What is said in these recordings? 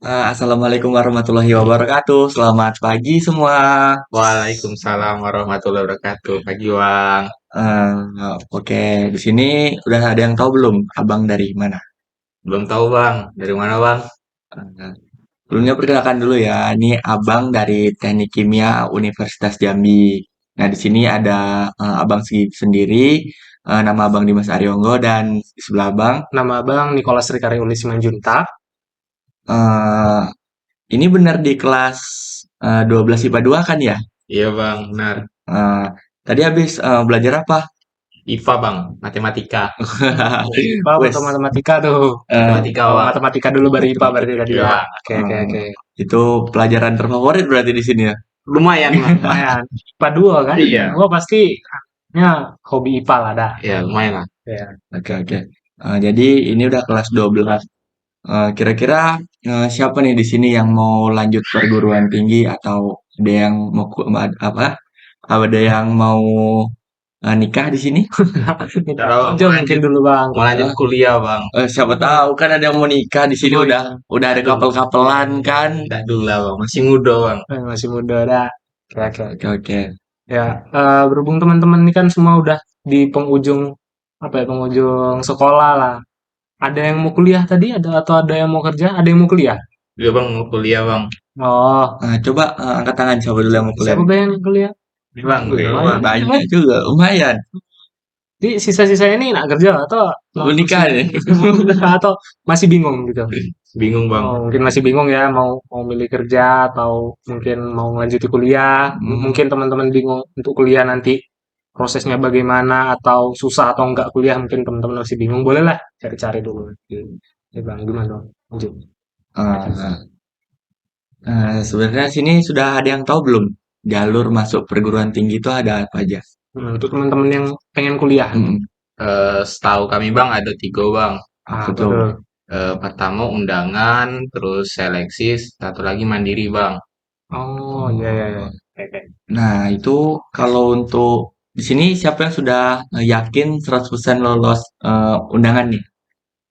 Assalamualaikum warahmatullahi wabarakatuh. Selamat pagi semua. Waalaikumsalam warahmatullahi wabarakatuh. Pagi, Bang. Oke, di sini udah ada yang tahu belum abang dari mana? Belum tahu, Bang. Dari mana, Bang? Uh, Sebelumnya perkenalkan dulu ya, ini abang dari Teknik Kimia Universitas Jambi. Nah, di sini ada abang sendiri, nama abang Dimas Arionggo dan di sebelah abang. Nama Abang Nicholas Rikari Uli Simanjuntak. eh, ini benar di kelas 12 IPA 2 kan ya? Iya, Bang. Benar. Eh, Tadi habis belajar apa? IPA, Bang. Matematika. IPA Wes, atau matematika tuh? Matematika, Oh, Bang. matematika dulu baru IPA berarti tadi Iya, ya. Bang. Oke, oke, oke. itu pelajaran terfavorit berarti di sini ya? Lumayan, Bang. Lumayan. IPA 2 kan? Iya. Gua pasti ya hobi IPA lah dah. Ya, lumayan lah. Ya. Oke, oke. Jadi ini udah kelas 12. Kira-kira siapa nih di sini yang mau lanjut perguruan tinggi atau ada yang mau apa? Ada yang mau nikah di sini? Kalau Kerja mungkin dulu Bang. mau lanjut kuliah, Bang. Siapa tahu kan ada yang mau nikah di sini Oh, udah ada couple-couplean kan? Udah dulu lah, Bang. Masih muda, Bang. masih muda dah. Oke, oke. Oke, oke. Ya, berhubung teman-teman ini kan semua udah di penghujung apa ya, penghujung sekolah lah. Ada yang mau kuliah tadi, atau ada yang mau kerja, ada yang mau kuliah. Iya, Bang. Mau kuliah, Bang. Oh, Coba angkat tangan siapa dulu yang mau kuliah? siapa yang kuliah? Ini, Bang. Lumayan. Banyak juga, lumayan. Jadi sisa-sisa ini nak kerja atau Mau nikah nih. atau masih bingung gitu. Bingung, Bang. Oh, mungkin masih bingung ya mau mau milih kerja atau mungkin mau melanjuti kuliah. Mungkin teman-teman bingung untuk kuliah nanti prosesnya bagaimana atau susah atau enggak kuliah, mungkin teman-teman masih bingung. Boleh lah cari-cari dulu. Ya Bang, gimana dong? Lanjut. Eh, Sebenarnya sini sudah ada yang tahu belum jalur masuk perguruan tinggi itu ada apa aja? Untuk teman-teman yang pengen kuliah. Mm, Setahu kami, Bang, ada 3, Bang. Apa tuh? Betul. Pertama undangan, terus seleksi, satu lagi mandiri, Bang. Oh, iya, iya, iya. Oke. Nah, itu kalau untuk di sini siapa yang sudah yakin 100% lolos undangan nih?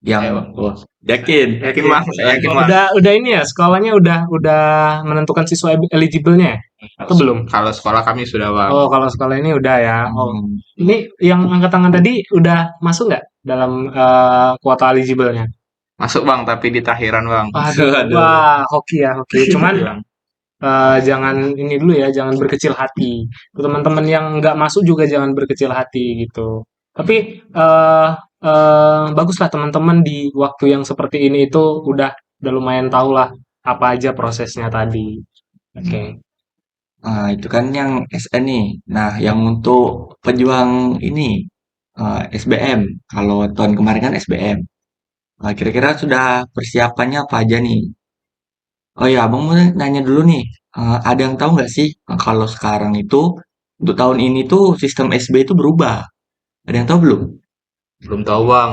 Yang Ayo, Bang. yakin. Yakin, Bang? Yakin, Bang. Udah ini ya, sekolahnya udah menentukan siswa eligible-nya ya? Atau belum? Kalau sekolah kami sudah, Bang. Oh, kalau sekolah ini udah ya. Oh, Hmm, ini yang angkat tangan tadi udah masuk nggak dalam kuota eligible-nya? Masuk, Bang, tapi di takhiran, Bang. Aduh, Aduh. wah, hoki ya, hoki. Cuman Iya, Bang. jangan ini dulu ya, jangan berkecil hati. Teman-teman yang nggak masuk juga jangan berkecil hati gitu. Tapi baguslah teman-teman di waktu yang seperti ini itu udah lumayan tahu lah apa aja prosesnya tadi. Oke. Itu kan yang SN nih. Nah, yang untuk pejuang ini SBM. Kalau tahun kemarin kan SBM. Kira-kira sudah persiapannya apa aja nih? Oh ya, Abang mau nanya dulu nih. Ada yang tahu nggak sih kalau sekarang itu untuk tahun ini tuh sistem SB itu berubah? Ada yang tahu belum? Belum tahu, Bang.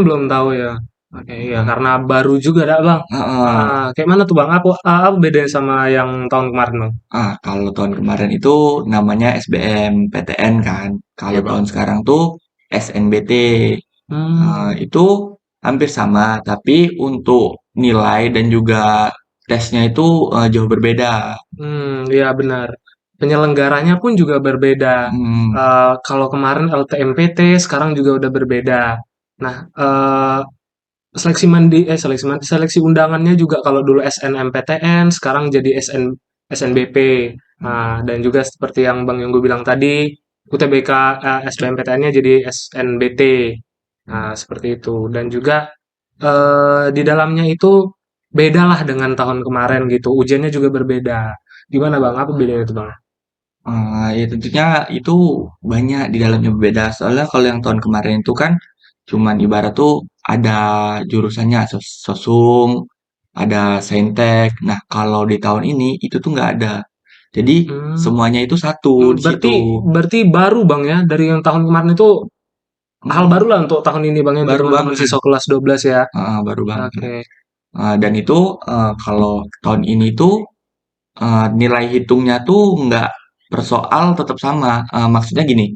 Belum tahu ya. Oke, ya karena baru juga dah Bang. Heeh. Kayak mana tuh Bang? Apa bedanya sama yang tahun kemarin Bang? Kalau tahun kemarin itu namanya SBM PTN kan. Kalau Iya, Bang. tahun sekarang tuh SNBT. Hmm, Itu hampir sama, tapi untuk nilai dan juga tesnya itu jauh berbeda. iya benar. Penyelenggaranya pun juga berbeda. Hmm, Kalau kemarin LTMPT, sekarang juga udah berbeda. Nah, seleksi undangannya juga kalau dulu SNMPTN, sekarang jadi SNBP. Nah, dan juga seperti yang Bang Yonggo bilang tadi, UTBK SBMPTN-nya jadi SNBT. Nah, seperti itu. Dan juga di dalamnya itu bedalah dengan tahun kemarin gitu. Ujiannya juga berbeda. Gimana Bang? Apa bedanya itu Bang? ya tentunya itu banyak di dalamnya berbeda. Soalnya kalau yang tahun kemarin itu kan cuman ibarat tuh ada jurusannya sosum, ada saintek. Nah, kalau di tahun ini itu tuh nggak ada. Jadi Hmm, semuanya itu satu di berarti situ. berarti baru Bang ya dari yang tahun kemarin itu hal Hmm, baru lah untuk tahun ini Bang ya untuk baru teman-teman banget. siswa kelas 12 ya. Baru banget. Oke. Dan itu kalau tahun ini tuh nilai hitungnya tuh nggak per soal tetap sama. Maksudnya gini,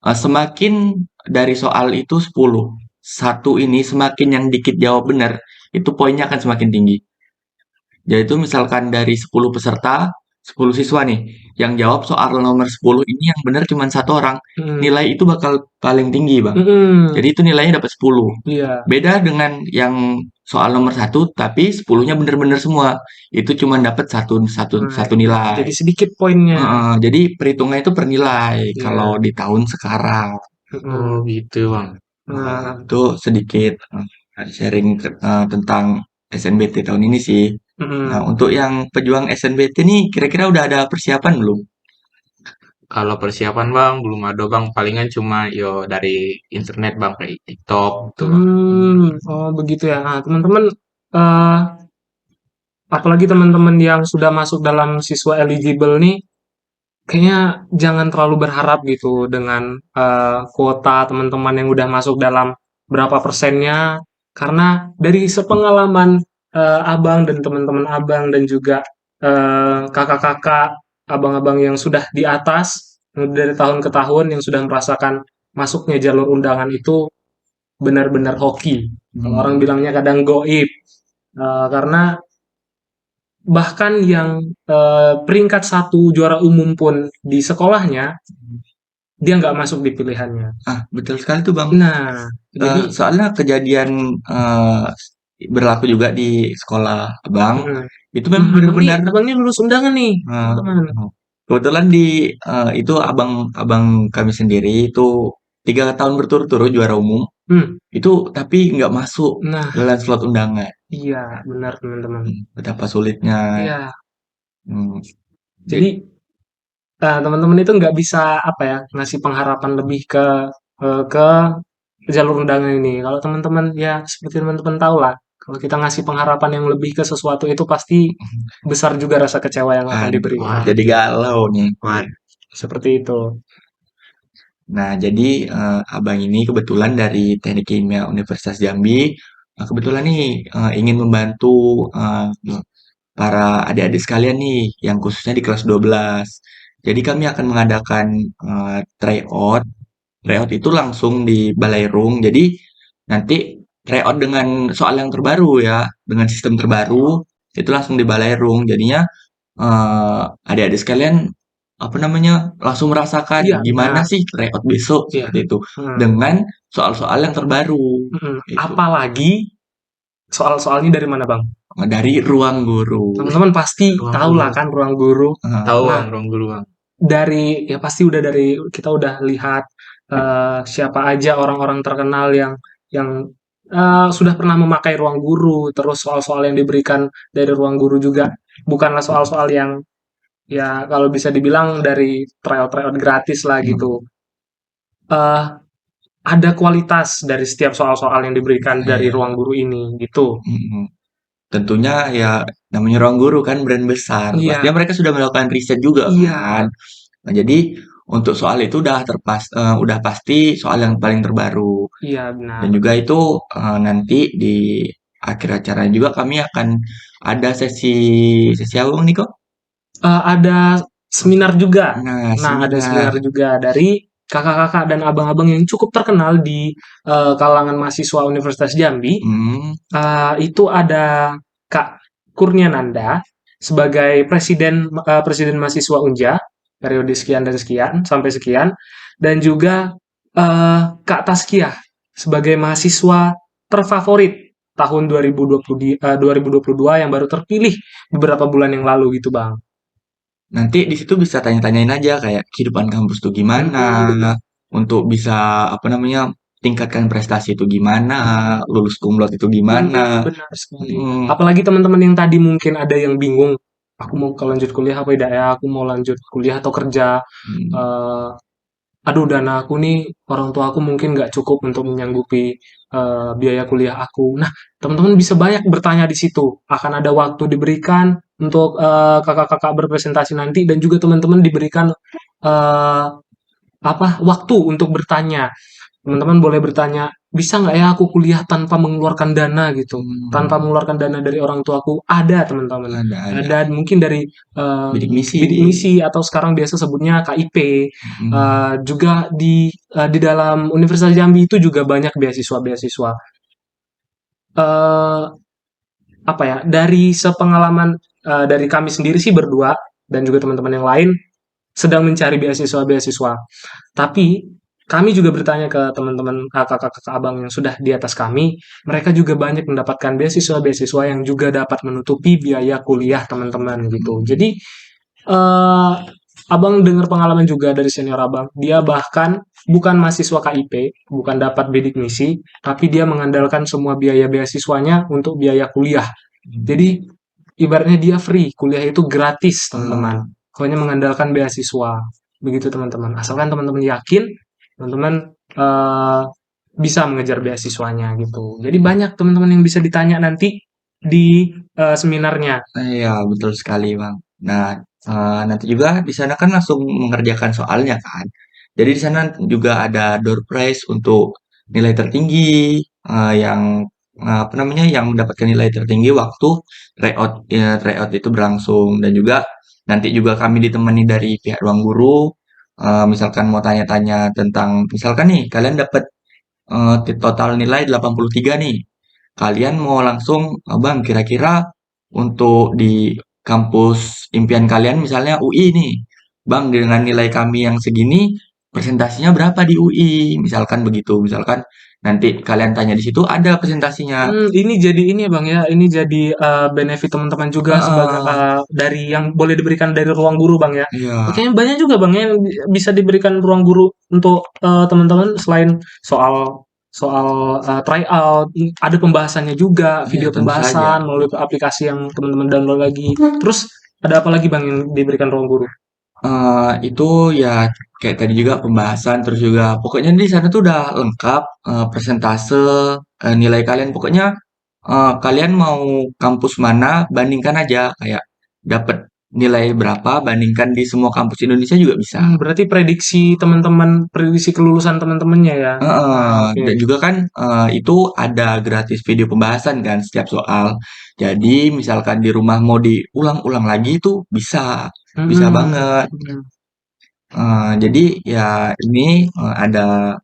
semakin dari soal itu 10, satu ini semakin yang dikit jawab benar, itu poinnya akan semakin tinggi. Jadi itu misalkan dari 10 peserta, 10 siswa nih, yang jawab soal nomor 10 ini yang benar cuma satu orang, Mhm. nilai itu bakal paling tinggi, Bang. Mhm. Jadi itu nilainya dapat 10. Iya. Beda dengan yang soal nomor satu, tapi 10-nya bener-bener semua. Itu cuma dapat satu, satu, Nah, satu nilai. jadi sedikit poinnya. Heeh, jadi perhitungnya itu per nilai kalau Iya. di tahun sekarang. Oh Mhm. gitu bang. Heeh, Nah, itu sedikit sharing tentang SNBT tahun ini sih. Nah, mhm. untuk yang pejuang SNBT nih, kira-kira udah ada persiapan belum? Kalau persiapan bang belum ada bang. Palingan cuma yo dari internet bang kayak TikTok gitu bang. Oh begitu ya. Nah, teman-teman, eh apalagi teman-teman yang sudah masuk dalam siswa eligible nih, kayaknya jangan terlalu berharap gitu dengan kuota teman-teman yang udah masuk dalam berapa persennya, karena dari sepengalaman abang dan teman-teman abang dan juga kakak-kakak, abang-abang yang sudah di atas dari tahun ke tahun yang sudah merasakan masuknya jalur undangan itu benar-benar hoki. Kalau orang Hmm, bilangnya kadang goib. Karena bahkan yang peringkat satu juara umum pun di sekolahnya, dia nggak masuk di pilihannya. betul sekali tuh Bang. Nah, jadi Soalnya kejadian berlaku juga di sekolah Abang. mhm, Itu memang abang nih benar-benar abang nih lulus undangan nih, eh, teman-teman. kebetulan itu abang kami sendiri itu 3 tahun berturut-turut juara umum. Hmm, Itu tapi nggak masuk nah dalam slot undangan. iya benar teman-teman. Betapa sulitnya. Iya, Hmm, jadi teman-teman itu nggak bisa apa ya ngasih pengharapan lebih ke jalur undangan ini. Kalau teman-teman ya seperti teman-teman tahu lah, kalau kita ngasih pengharapan yang lebih ke sesuatu itu pasti besar juga rasa kecewa yang akan Aduh, diberikan. jadi Waduh, galau nih. waduh. Seperti itu. Nah, jadi abang ini kebetulan dari Teknik Kimia Universitas Jambi, kebetulan nih ingin membantu para adik-adik sekalian nih, yang khususnya di kelas 12. Jadi kami akan mengadakan tryout. Tryout itu langsung di Balairung. Jadi nanti tryout dengan soal yang terbaru ya, dengan sistem terbaru, itu langsung di Balairung. Jadinya adik-adik sekalian apa namanya langsung merasakan Iya, gimana benar. sih tryout besok Iya. seperti itu Hmm, dengan soal-soal yang terbaru itu apalagi soal-soalnya dari mana, Bang? dari ruang guru. Teman-teman pasti Ruang tahu lah guru. kan ruang guru. Tahu Heeh. Nah, bang, ruang guru bang. dari ya pasti udah dari kita udah lihat siapa aja orang-orang terkenal yang sudah pernah memakai ruang guru, terus soal-soal yang diberikan dari ruang guru juga bukanlah soal-soal yang ya kalau bisa dibilang dari tryout-tryout gratis lah gitu. Eh, ada kualitas dari setiap soal-soal yang diberikan dari Ya, ruang guru ini gitu. mm. Tentunya ya namanya ruang guru kan brand besar. Iya, Pastinya mereka sudah melakukan riset juga iya, kan. Nah, jadi untuk soal itu udah pasti soal yang paling terbaru. iya Dan benar. juga itu nanti di akhir acara juga kami akan ada sesi sesi apa Bang Niko? Ada seminar juga. Nah, Nah, ada seminar. seminar juga dari kakak-kakak dan abang-abang yang cukup terkenal di kalangan mahasiswa Universitas Jambi. Hmm, Itu ada Kak Kurnia Nanda sebagai presiden mahasiswa Unja periode sekian dan sekian sampai sekian, dan juga Kak Taskia sebagai mahasiswa terfavorit tahun 2022 yang baru terpilih beberapa bulan yang lalu gitu, Bang. nanti di situ bisa tanya-tanyain aja kayak kehidupan kampus tuh gimana, untuk bisa apa namanya tingkatkan prestasi itu gimana, lulus cum laude itu gimana. Benar sekali. Hmm, Apalagi teman-teman yang tadi mungkin ada yang bingung, aku mau ke lanjut kuliah apa tidak ya? Aku mau lanjut kuliah atau kerja? hmm, Eh, aduh, dana aku nih, orang tua aku mungkin nggak cukup untuk menyanggupi biaya kuliah aku. Nah, teman-teman bisa banyak bertanya di situ. Akan ada waktu diberikan untuk kakak-kakak berpresentasi nanti dan juga teman-teman diberikan eh, apa waktu untuk bertanya. Teman-teman boleh bertanya, bisa nggak ya aku kuliah tanpa mengeluarkan dana gitu? Tanpa hmm, mengeluarkan dana dari orang tuaku? Ada, teman-teman. ada Ada mungkin dari bidik misi. bidik misi atau sekarang biasa sebutnya KIP. Hmm, Juga di dalam Universitas Jambi itu juga banyak beasiswa-beasiswa. Eh, apa ya, dari sepengalaman dari kami sendiri sih berdua dan juga teman-teman yang lain sedang mencari beasiswa-beasiswa. Tapi kami juga bertanya ke teman-teman kakak-kakak abang yang sudah di atas kami, mereka juga banyak mendapatkan beasiswa-beasiswa yang juga dapat menutupi biaya kuliah teman-teman gitu. Jadi eh abang dengar pengalaman juga dari senior abang, dia bahkan bukan mahasiswa KIP, bukan dapat bidik misi, tapi dia mengandalkan semua biaya beasiswanya untuk biaya kuliah. Jadi ibaratnya dia free, kuliah itu gratis teman-teman. Pokoknya mengandalkan beasiswa. Begitu teman-teman. Asalkan teman-teman yakin, teman-teman bisa mengejar beasiswanya gitu. Jadi banyak teman-teman yang bisa ditanya nanti di seminarnya. Iya, betul sekali, Bang. Nah, nanti juga di sana kan langsung mengerjakan soalnya kan. Jadi di sana juga ada door prize untuk nilai tertinggi, yang apa namanya, yang mendapatkan nilai tertinggi waktu tryout, ya, tryout itu berlangsung. Dan juga nanti juga kami ditemani dari pihak ruang guru, misalkan mau tanya-tanya tentang, misalkan nih kalian dapat total nilai 83 nih. Kalian mau langsung, Bang, kira-kira untuk di kampus impian kalian misalnya UI nih. Bang, dengan nilai kami yang segini, presentasinya berapa di UI? Misalkan begitu. Misalkan nanti kalian tanya di situ ada presentasinya. Ini jadi ini ya Bang ya, ini jadi benefit teman-teman juga sebagai Heeh, dari yang boleh diberikan dari ruang guru Bang ya. iya, Kayaknya banyak juga Bang ya yang bisa diberikan ruang guru untuk teman-teman selain soal soal tryout, ada pembahasannya juga, iya video tentu saja. pembahasan melalui aplikasi yang teman-teman download lagi. Terus ada apa lagi Bang yang diberikan ruang guru? Itu ya kayak tadi juga pembahasan, terus juga pokoknya di sana tuh udah lengkap, persentase, nilai kalian. Pokoknya kalian mau kampus mana, bandingkan aja. Kayak dapat nilai berapa, bandingkan di semua kampus Indonesia juga bisa. Berarti prediksi kelulusan teman-temannya ya. Heeh, Oke. dan juga kan itu ada gratis video pembahasan kan setiap soal. Jadi misalkan di rumah mau diulang-ulang lagi itu bisa, bisa Hmm. banget. Hmm. Jadi ya ini ada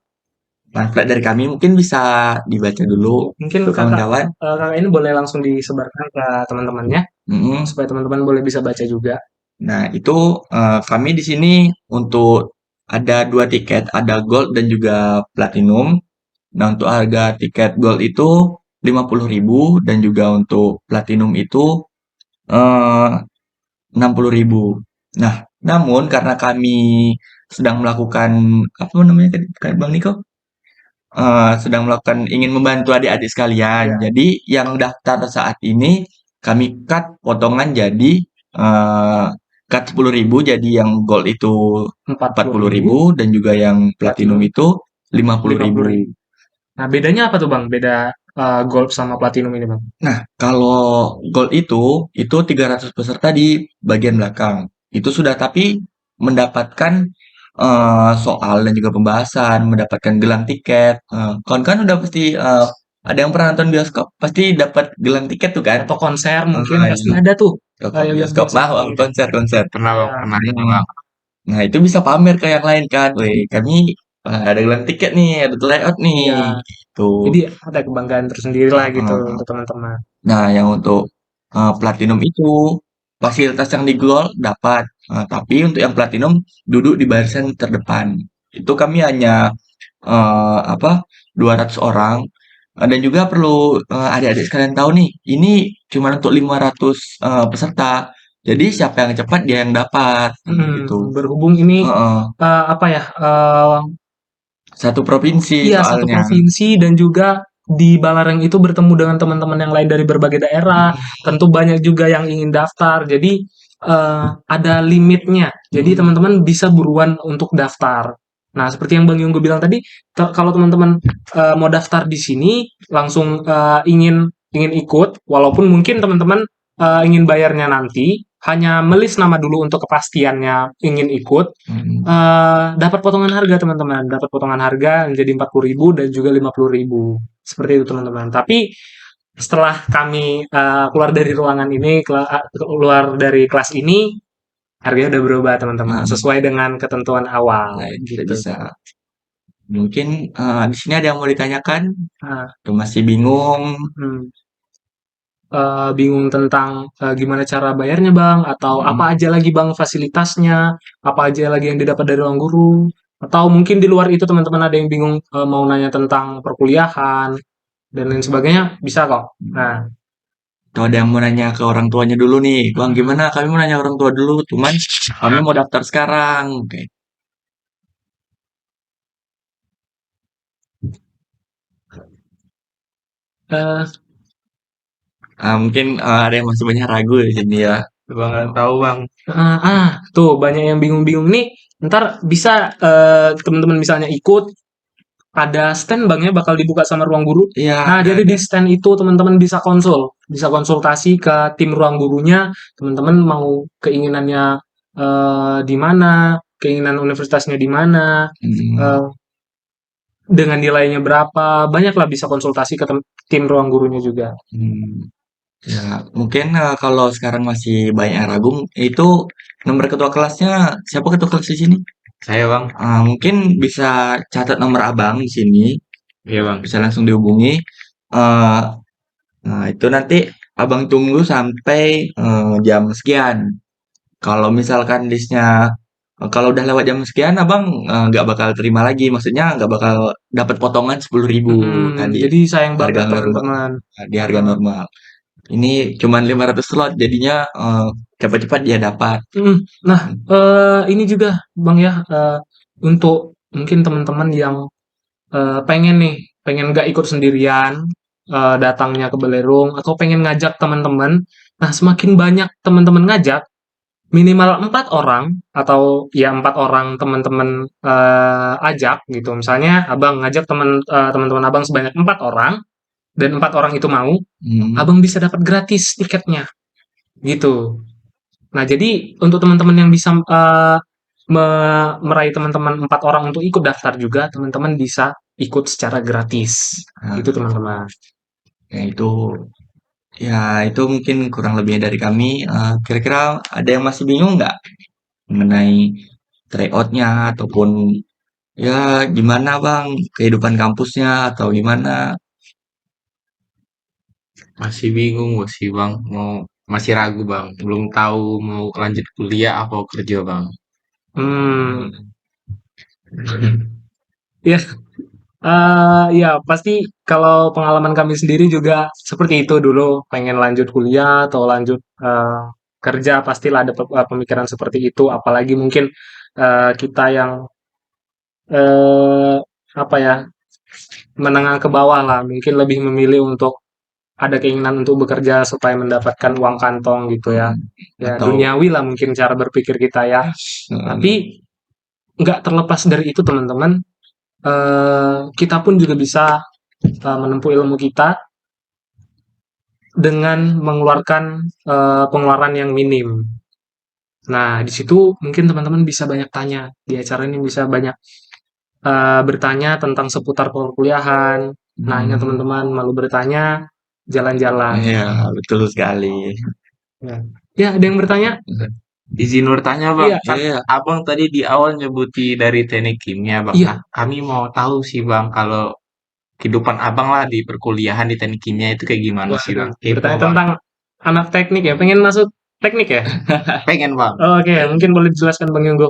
pamflet dari kami mungkin bisa dibaca dulu Mungkin untuk kawan-kawan. kakak ini boleh langsung disebarkan ke teman-temannya Mm-mm. supaya teman-teman boleh bisa baca juga. Nah itu kami di sini untuk ada dua tiket, ada gold dan juga platinum. Nah untuk harga tiket gold itu 50.000 dan juga untuk platinum itu eh, 60.000. Nah namun karena kami sedang melakukan apa namanya tadi kayak Bang Niko, sedang melakukan ingin membantu adik-adik sekalian. Ya, Jadi yang daftar saat ini kami cut potongan jadi cut 10.000 jadi yang gold itu empat puluh 40.000, ribu dan juga yang platinum platinum itu 50.000. 50.000. Nah, bedanya apa tuh Bang? Beda gold sama platinum ini Bang? Nah, kalau gold itu 300 peserta di bagian belakang. Itu sudah tapi mendapatkan soal dan juga pembahasan, mendapatkan gelang tiket. Kawan kan udah pasti ada yang pernah nonton bioskop, pasti dapat gelang tiket tuh kan? Atau konser mungkin pasti Iya, ada tuh yang bioskop bisa mah ditonton. konser konser. Pernah Ya, bang, pernah itu Mm. bang. Nah, itu bisa pamer ke yang lain kan. Weh, kami ada gelang tiket nih, ada layout nih. iya. Gitu. Jadi ada kebanggaan tersendiri lah gitu Heeh. untuk teman-teman. Nah, yang untuk platinum itu fasilitas yang di Gold dapat, tapi untuk yang platinum duduk di barisan terdepan. Itu kami hanya apa 200 orang. Dan juga perlu adik-adik sekalian tahu nih, ini cuma untuk 500 peserta. Jadi siapa yang cepat dia yang dapat gitu. Berhubung ini Heeh. apa ya? Satu provinsi Iya, satu soalnya. provinsi dan juga di Balareng itu bertemu dengan teman-teman yang lain dari berbagai daerah. Mm, Tentu banyak juga yang ingin daftar. Jadi ada limitnya. Jadi mm, teman-teman bisa buruan untuk daftar. Nah, seperti yang Bang Yunggo bilang tadi, kalau teman-teman mau daftar di sini langsung ingin ikut, walaupun mungkin teman-teman ingin bayarnya nanti, hanya melis nama dulu untuk kepastiannya ingin ikut, mm. dapat potongan harga teman-teman, dapat potongan harga menjadi 40.000 dan juga 50.000. Seperti itu teman-teman. Tapi setelah kami keluar dari ruangan ini, keluar dari kelas ini, harganya udah berubah teman-teman, Nah, sesuai dengan ketentuan awal nah, tidak gitu. bisa. Mungkin di sini ada yang mau ditanyakan? Nah, Atau masih bingung? hmm. bingung tentang gimana cara bayarnya Bang, atau apa aja lagi Bang fasilitasnya, apa aja lagi yang didapat dari ruang guru, atau mungkin di luar itu teman-teman ada yang bingung mau nanya tentang perkuliahan dan lain sebagainya, bisa kok. Nah, Atau ada yang mau nanya ke orang tuanya dulu nih, Bang gimana? Kami mau nanya orang tua dulu, cuman kami mau daftar sekarang. Oke. eh, Mungkin ada yang masih banyak ragu di sini ya. Bang nggak tahu bang. tuh banyak yang bingung-bingung nih. Ntar bisa teman-teman misalnya ikut ada stand Bang ya bakal dibuka sama ruang guru. Iya, Nah, jadi di stand itu teman-teman bisa konsultasi ke tim ruang gurunya, teman-teman mau keinginannya di mana, keinginan universitasnya di mana, hmm, eh, dengan nilainya berapa, banyaklah bisa konsultasi ke tim ruang gurunya juga. hmm. Ya, mungkin kalau sekarang masih banyak yang ragu, itu nomor ketua kelasnya, siapa ketua kelas di sini? Saya bang. Mungkin bisa catat nomor abang di sini, Iya bang. bisa langsung dihubungi. Eh, nah, itu nanti abang tunggu sampai jam sekian. Kalau misalkan listnya, kalau udah lewat jam sekian, abang nggak bakal terima lagi. Maksudnya nggak bakal dapat potongan 10.000 tadi, Jadi sayang harga banget normal, teman-teman. di harga normal. Ini cuman 500 slot, jadinya cepat-cepat dia dapat. Mm, Nah, ini juga Bang ya, untuk mungkin teman-teman yang pengen nih, pengen nggak ikut sendirian, datangnya ke Belerung, atau pengen ngajak teman-teman. Nah, semakin banyak teman-teman ngajak, minimal 4 orang, atau ya 4 orang teman-teman ajak gitu. Misalnya Abang ngajak teman-teman Abang sebanyak 4 orang, dan 4 orang itu mau, Hmm, Abang bisa dapat gratis tiketnya, gitu. Nah, jadi untuk teman-teman yang bisa meraih teman-teman 4 orang untuk ikut daftar juga, teman-teman bisa ikut secara gratis. nah, Itu teman-teman. ya itu mungkin kurang lebihnya dari kami. Kira-kira ada yang masih bingung nggak mengenai tryoutnya ataupun ya gimana bang kehidupan kampusnya atau gimana? Masih bingung sih bang. Masih ragu bang. Belum tahu mau lanjut kuliah apa kerja bang. Hmm, ya, ya pasti kalau pengalaman kami sendiri juga seperti itu dulu, pengen lanjut kuliah atau lanjut kerja, pastilah ada pemikiran seperti itu. Apalagi mungkin kita yang eh, apa ya, menengah ke bawah lah, mungkin lebih memilih untuk ada keinginan untuk bekerja supaya mendapatkan uang kantong gitu ya. Hmm, Ya atau duniawi lah mungkin cara berpikir kita ya. Tapi nggak terlepas dari itu teman-teman, kita pun juga bisa menempuh ilmu kita dengan mengeluarkan pengeluaran yang minim. Nah, di situ mungkin teman-teman bisa banyak tanya. Di acara ini bisa banyak bertanya tentang seputar perkuliahan. Nah, ingat hmm, teman-teman, malu bertanya, jalan-jalan. ya betul sekali. Ya. Ya, ada yang bertanya? Izin bertanya bang. Iya, Kan Iya, abang tadi di awal nyebuti dari teknik kimia bang. Nah, iya, kami mau tahu sih bang kalau kehidupan abang lah di perkuliahan di teknik kimia itu kayak gimana sih waduh, bang? Kepo bertanya bang. tentang anak teknik ya, pengen masuk teknik ya? Pengen bang. Oke, mungkin boleh dijelaskan Bang Yunggo.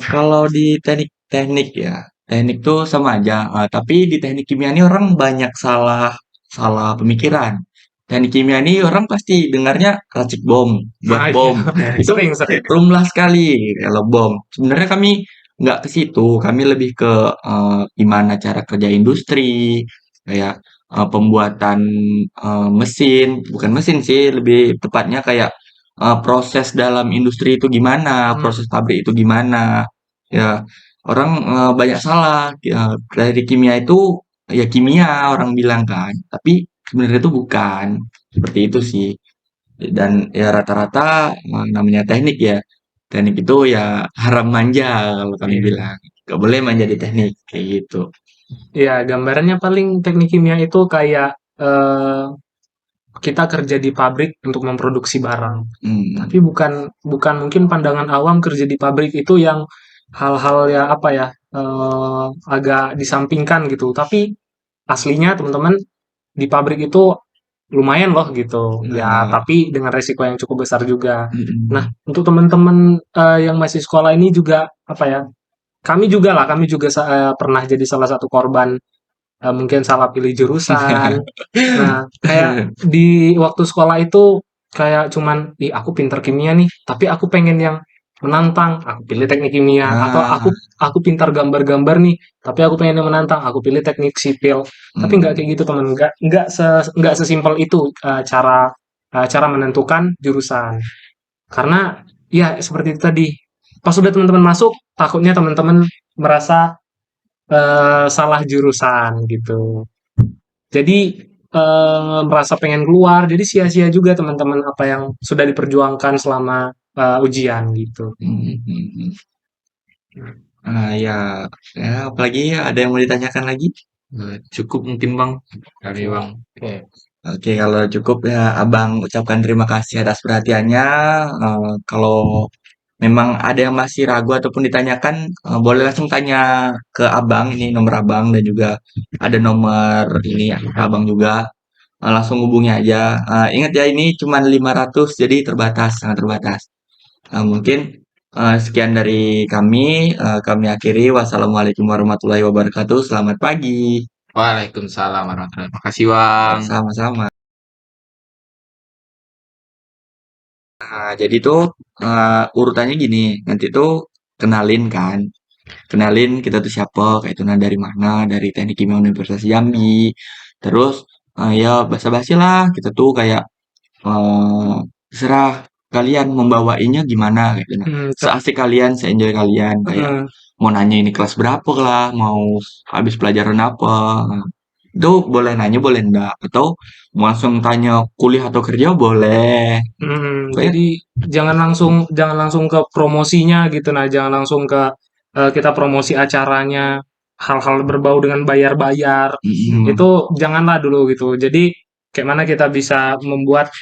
kalau di teknik ya, teknik tuh sama aja. Tapi di teknik kimia ini orang banyak salah salah pemikiran. Teknik kimia ini orang pasti dengarnya racik bom, buat Nah, iya, bom. Itu sering. lumlah sekali kalau bom. Sebenarnya kami nggak ke situ, kami lebih ke gimana cara kerja industri, kayak pembuatan mesin, bukan mesin sih, lebih tepatnya kayak proses dalam industri itu gimana, Hmm, proses pabrik itu gimana. Ya, orang banyak salah. Dari kimia itu ya kimia orang bilang kan, tapi sebenarnya itu bukan. Seperti itu sih. Dan ya rata-rata namanya teknik ya. Teknik itu ya haram manja kalau kami iya. bilang. Gak boleh manja di teknik kayak gitu. Iya, gambarannya paling teknik kimia itu kayak kita kerja di pabrik untuk memproduksi barang. Hmm, Tapi bukan bukan mungkin pandangan awam kerja di pabrik itu yang hal-hal ya apa ya, agak disampingkan gitu. Tapi aslinya teman-teman di pabrik itu lumayan loh gitu. Ya, Nah, tapi dengan resiko yang cukup besar juga. Nah, mm-mm. untuk teman-teman yang masih sekolah ini juga apa ya? Kami juga pernah jadi salah satu korban mungkin salah pilih jurusan. Nah, kayak di waktu sekolah itu kayak cuman, ih aku pinter kimia nih, tapi aku pengen yang menantang, aku pilih teknik kimia. Atau Ah, aku pintar gambar-gambar nih, tapi aku pengen yang menantang, aku pilih teknik sipil. Tapi nggak kayak mm, gitu teman, nggak sesimpel itu cara menentukan jurusan. Karena ya seperti itu tadi, pas udah teman-teman masuk, takutnya teman-teman merasa salah jurusan gitu. Jadi merasa pengen keluar, jadi sia-sia juga teman-teman apa yang sudah diperjuangkan selama ujian gitu. mm, mm, mm. Ya, ya, apalagi ya, ada yang mau ditanyakan lagi? Cukup mungkin bang dari bang. Oke. Oke, kalau cukup ya Abang ucapkan terima kasih atas perhatiannya. Kalau memang ada yang masih ragu ataupun ditanyakan, boleh langsung tanya ke Abang, ini nomor Abang dan juga ada nomor ini ya, Abang juga. Langsung hubungi aja. Ingat ya ini cuma 500 jadi terbatas, sangat terbatas. Mungkin sekian dari kami akhiri. Wassalamualaikum warahmatullahi wabarakatuh. Selamat pagi. Waalaikumsalam warahmatullahi wabarakatuh. Makasih bang. Sama-sama. Jadi tuh urutannya gini, nanti tuh kenalin kan, kenalin kita tuh siapa, kayak itu nah dari mana, dari Teknik Kimia Universitas Jambi. Terus ya basa-basi lah, kita tuh kayak eh terserah kalian membawainya gimana kayak gitu nah. Hmm, Seasik kalian, seenjoy kalian, kayak mm, mau nanya ini kelas berapa lah, mau habis pelajaran apa. Nah, itu boleh nanya, boleh enggak. Atau mau langsung tanya kuliah atau kerja boleh. Pokoknya jadi jangan langsung ke promosinya gitu, nah jangan langsung ke kita promosi acaranya, hal-hal berbau dengan bayar-bayar, mm, itu janganlah dulu gitu. Jadi kayak mana kita bisa membuat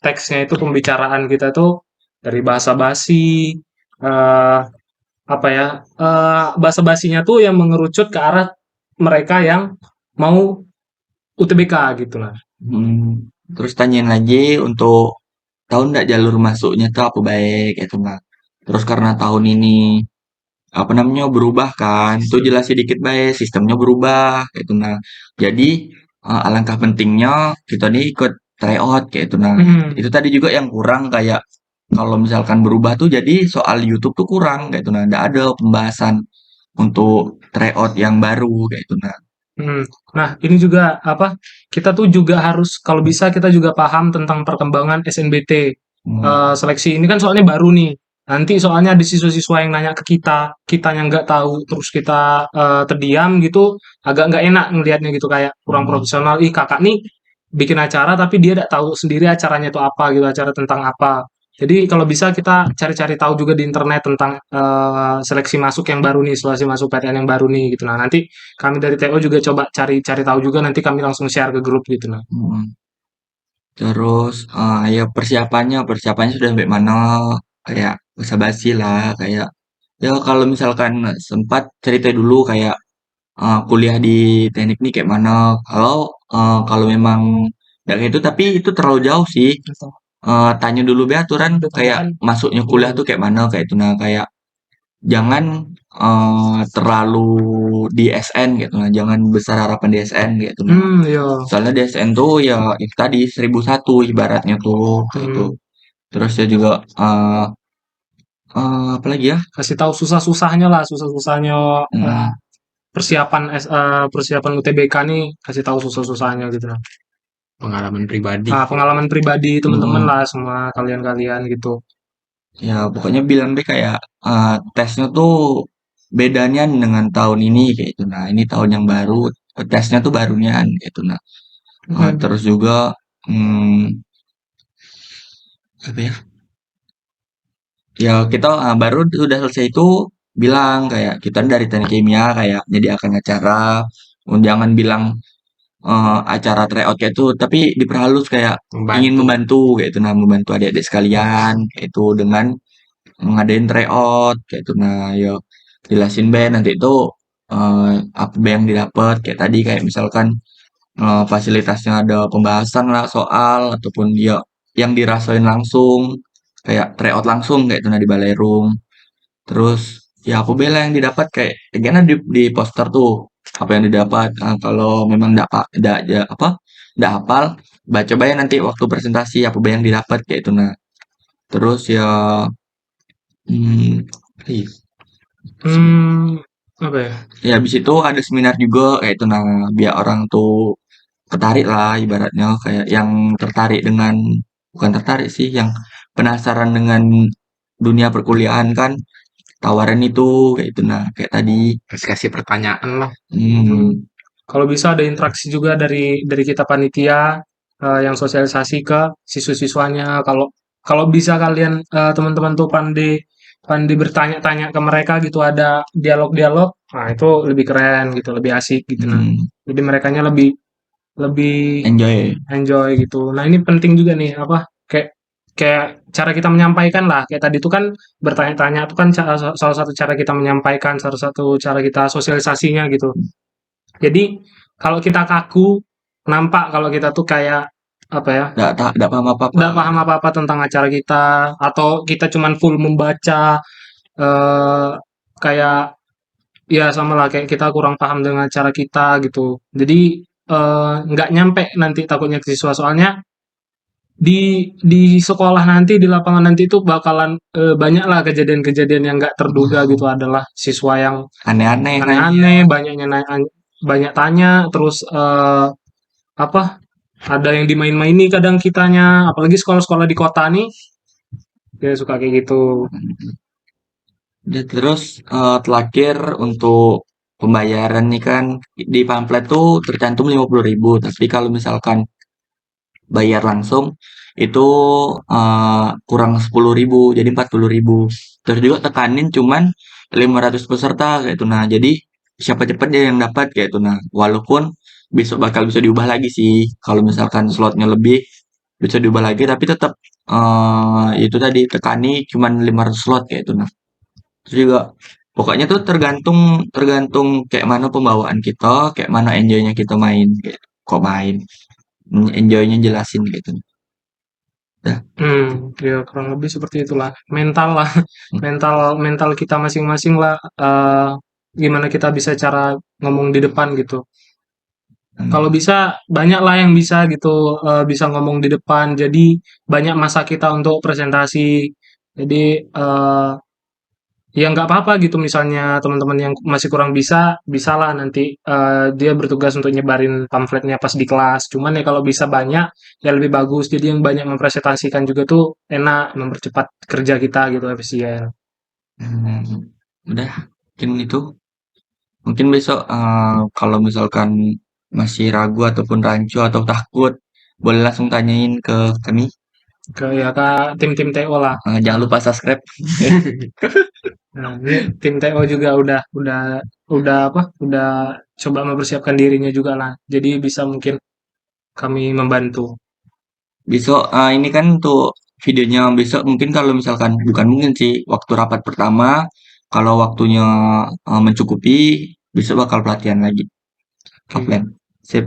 teksnya itu, pembicaraan kita tuh dari bahasa basi, eh, apa ya, bahasa basinya tuh yang mengerucut ke arah mereka yang mau UTBK gitu lah. terus tanyain lagi untuk tahu nggak jalur masuknya tuh apa baik itu nah. Terus karena tahun ini apa namanya berubah kan, tuh jelasin dikit baik sistemnya berubah kayak itu nah. Jadi alangkah pentingnya kita nih ikut tryout kayak itu nah. Mhm. Itu tadi juga yang kurang kayak kalau misalkan berubah tuh jadi soal YouTube tuh kurang kayak itu nah. Nggak ada pembahasan untuk tryout yang baru kayak itu nah. Mhm. Nah, ini juga apa, kita tuh juga harus kalau bisa kita juga paham tentang perkembangan SNBT. Hmm. Seleksi ini kan soalnya baru nih. Nanti soalnya ada siswa-siswa yang nanya ke kita, kitanya nggak tahu, terus kita terdiam gitu, agak nggak enak ngelihatnya gitu, kayak kurang Hmm. profesional. Ih, kakak nih bikin acara tapi dia nggak tahu sendiri acaranya itu apa gitu, acara tentang apa. Jadi kalau bisa kita cari-cari tahu juga di internet tentang seleksi masuk yang baru nih, seleksi masuk PTN yang baru nih gitu. Nah, nanti kami dari TO juga coba cari-cari tahu juga, nanti kami langsung share ke grup gitu nah. Hmm. Terus ya persiapannya sudah sampai mana? Kayak basa-basi lah, kayak ya kalau misalkan sempat cerita dulu kayak kuliah di teknik nih kayak mana. Kalau memang nggak kayak itu tapi itu terlalu jauh sih. Gitu. Tanya dulu be aturan Udah kayak tanyakan. masuknya kuliah tuh kayak mana kayak itu nah kayak jangan terlalu di SN gitu nah, jangan besar harapan di SN gitu nah. Iya. Soalnya di SN tuh ya itu tadi 1001 ibaratnya tuh kayak itu. Hmm. Terus ya juga apa lagi ya? Kasih tahu susah-susahnya lah, susah-susahnya Mm, persiapan UTBK nih, kasih tahu susah-susahnya gitu nah. Pengalaman pribadi. Pengalaman pribadi teman-teman mm. lah, semua kalian-kalian gitu. Ya pokoknya bilang deh kayak tesnya tuh bedanya dengan tahun ini kayak itu. Nah ini tahun yang baru tesnya tuh barunya kayak itu. Nah Mhm. terus juga hmm, apa ya? Ya kita baru udah selesai itu bilang kayak kita dari teknik kimia kayak menyediakan acara. Jangan bilang acara tryout kayak itu tapi diperhalus kayak ingin Membantu. membantu kayak itu nah membantu adik-adik sekalian kayak itu dengan ngadain tryout kayak itu nah ya jelasin be nanti itu apa be yang didapat kayak tadi kayak misalkan fasilitasnya ada pembahasan lah soal ataupun ya yang dirasain langsung kayak tryout langsung kayak itu nah di balai room. Terus ya aku bela yang didapat kayak gimana di poster tuh apa yang didapat. Kalau memang enggak hafal baca bayang nanti waktu presentasi apa yang didapat kayak itu nah. Terus ya hmm, ih, Hmm, apa ya? ya habis itu ada seminar juga kayak itu nah biar orang tuh tertarik lah ibaratnya kayak yang tertarik dengan bukan tertarik sih yang penasaran dengan dunia perkuliahan kan tawaran itu kayak itu nah kayak tadi. Kasih pertanyaan lah. Hmm, Kalau bisa ada interaksi juga dari kita panitia yang sosialisasi ke siswa-siswanya. Kalau kalau bisa kalian teman-teman tuh pandai pandai bertanya-tanya ke mereka gitu, ada dialog-dialog, nah itu lebih keren gitu, lebih asik gitu. Nah, hmm, jadi merekanya lebih lebih enjoy. enjoy gitu. Nah, ini penting juga nih apa kayak kayak cara kita menyampaikan lah. Kayak tadi itu kan bertanya-tanya itu kan salah satu cara kita menyampaikan, salah satu cara kita sosialisasinya gitu. Jadi kalau kita kaku, nampak kalau kita tuh kayak apa ya, Enggak paham apa-apa. nggak paham apa-apa tentang acara kita, atau kita cuman full membaca, eh kayak ya sama lah kayak kita kurang paham dengan acara kita gitu. Jadi nggak nyampe nanti takutnya ke siswa soalnya di sekolah nanti di lapangan nanti tuh bakalan banyak lah kejadian-kejadian yang nggak terduga gitu adalah siswa yang Aneh-aneh nanya. aneh-aneh, banyak tanya, terus apa? Ada yang dimain-maini kadang kitanya, apalagi sekolah-sekolah di kota nih, dia suka kayak gitu. Udah terus terakhir untuk pembayaran nih kan di pamflet tuh tercantum 50.000 tapi kalau misalkan bayar langsung itu kurang 10.000 jadi 40.000 terus juga tekanin cuman 500 peserta kayak itu nah jadi siapa cepet dia yang dapat kayak itu nah walaupun besok bakal bisa diubah lagi sih kalau misalkan slotnya lebih bisa diubah lagi tapi tetap itu tadi tekani cuman 500 slot kayak itu nah terus juga pokoknya tuh tergantung tergantung kayak mana pembawaan kita kayak mana enjoynya kita main kayak kok main enjoynya jelasin gitu dah. Ya kurang lebih seperti itulah. Mental lah, mental mental kita masing-masing lah. Gimana kita bisa cara ngomong di depan gitu. Kalau bisa banyak lah yang bisa gitu, bisa ngomong di depan. Jadi banyak masa kita untuk presentasi. Jadi ya nggak apa-apa gitu misalnya teman-teman yang masih kurang bisa, bisalah nanti dia bertugas untuk nyebarin pamfletnya pas di kelas. Cuman ya kalau bisa banyak, ya lebih bagus. Jadi yang banyak mempresentasikan juga tuh enak, mempercepat kerja kita gitu, efisien. Hmm, udah mungkin itu mungkin besok kalau misalkan masih ragu ataupun rancu atau takut boleh langsung tanyain ke kami. Ke ya ke tim-tim TO lah. Jangan lupa subscribe. Nah, ini tim TO juga udah apa? Udah coba mempersiapkan dirinya juga lah. Jadi bisa mungkin kami membantu. Besok ini kan untuk videonya besok mungkin kalau misalkan bukan mungkin sih waktu rapat pertama kalau waktunya mencukupi besok bakal pelatihan lagi Oke. offline. Sip.